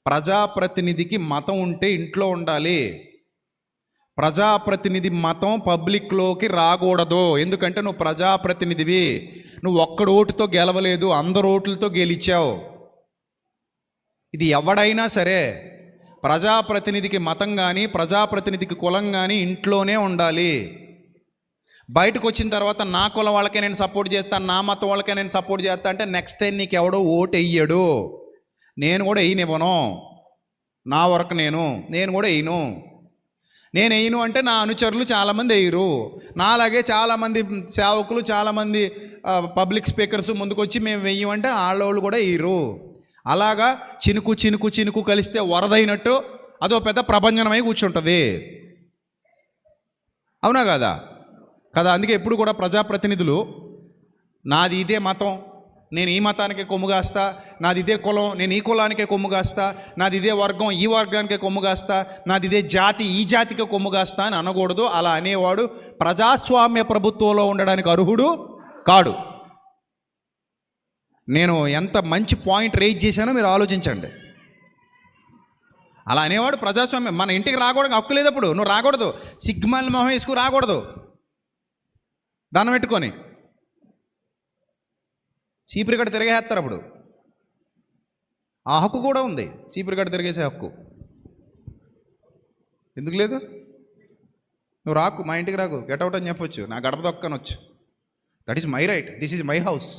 ప్రజాప్రతినిధికి మతం ఉంటే ఇంట్లో ఉండాలి. ప్రజాప్రతినిధి మతం పబ్లిక్లోకి రాకూడదు. ఎందుకంటే నువ్వు ప్రజాప్రతినిధివి. నువ్వు ఒక్కడి ఓటుతో గెలవలేదు, అందరు ఓట్లతో గెలిచావు. ఇది ఎవడైనా సరే ప్రజాప్రతినిధికి మతం కానీ ప్రజాప్రతినిధికి కులం కానీ ఇంట్లోనే ఉండాలి. బయటకు వచ్చిన తర్వాత నా కులం వాళ్ళకే నేను సపోర్ట్ చేస్తాను, నా మతం వాళ్ళకే నేను సపోర్ట్ చేస్తాను అంటే నెక్స్ట్ టైం నీకు ఎవడో ఓటు వెయ్యడు. నేను కూడా వేయనివ్వను. నా వరకు నేను కూడా వేయను. నేను వేయను అంటే నా అనుచరులు చాలామంది వేయరు. నాలాగే చాలామంది సేవకులు, చాలామంది పబ్లిక్ స్పీకర్స్ ముందుకు వచ్చి మేము వెయ్యమంటే వాళ్ళోళ్ళు కూడా వేయరు. అలాగా చినుకు చినుకు చినుకు కలిస్తే వరదైనట్టు అదో పెద్ద ప్రభంజనమై కూర్చుంటుంది. అవునా కదా? అందుకే ఎప్పుడు కూడా ప్రజాప్రతినిధులు నాది ఇదే మతం, నేను ఈ మతానికే కొమ్ముగాస్తా, నాది ఇదే కులం, నేను ఈ కులానికే కొమ్ముగాస్తా, నాది ఇదే వర్గం, ఈ వర్గానికే కొమ్ముగాస్తా, నాది ఇదే జాతి, ఈ జాతికే కొమ్ముగాస్తా అని అనకూడదు. అలా అనేవాడు ప్రజాస్వామ్య ప్రభుత్వంలో ఉండడానికి అర్హుడు కాడు. నేను ఎంత మంచి పాయింట్ రేజ్ చేశానో మీరు ఆలోచించండి. అలా అనేవాడు ప్రజాస్వామ్యం. మన ఇంటికి రాకూడదు, హక్కు లేదు. అప్పుడు నువ్వు రాకూడదు, సిగ్మల్ మొహం వేసుకు రాకూడదు, దండం పెట్టుకొని చీపురిగడ్డ తిరిగేస్తారు. అప్పుడు ఆ హక్కు కూడా ఉంది, చీపురిగడ్డ తిరిగేసే హక్కు. ఎందుకు లేదు? నువ్వు రాకు, మా ఇంటికి రాకు, గెట్అవుట్ అని చెప్పొచ్చు, నా గడప దొక్కనొచ్చు. That is my right, this is my house.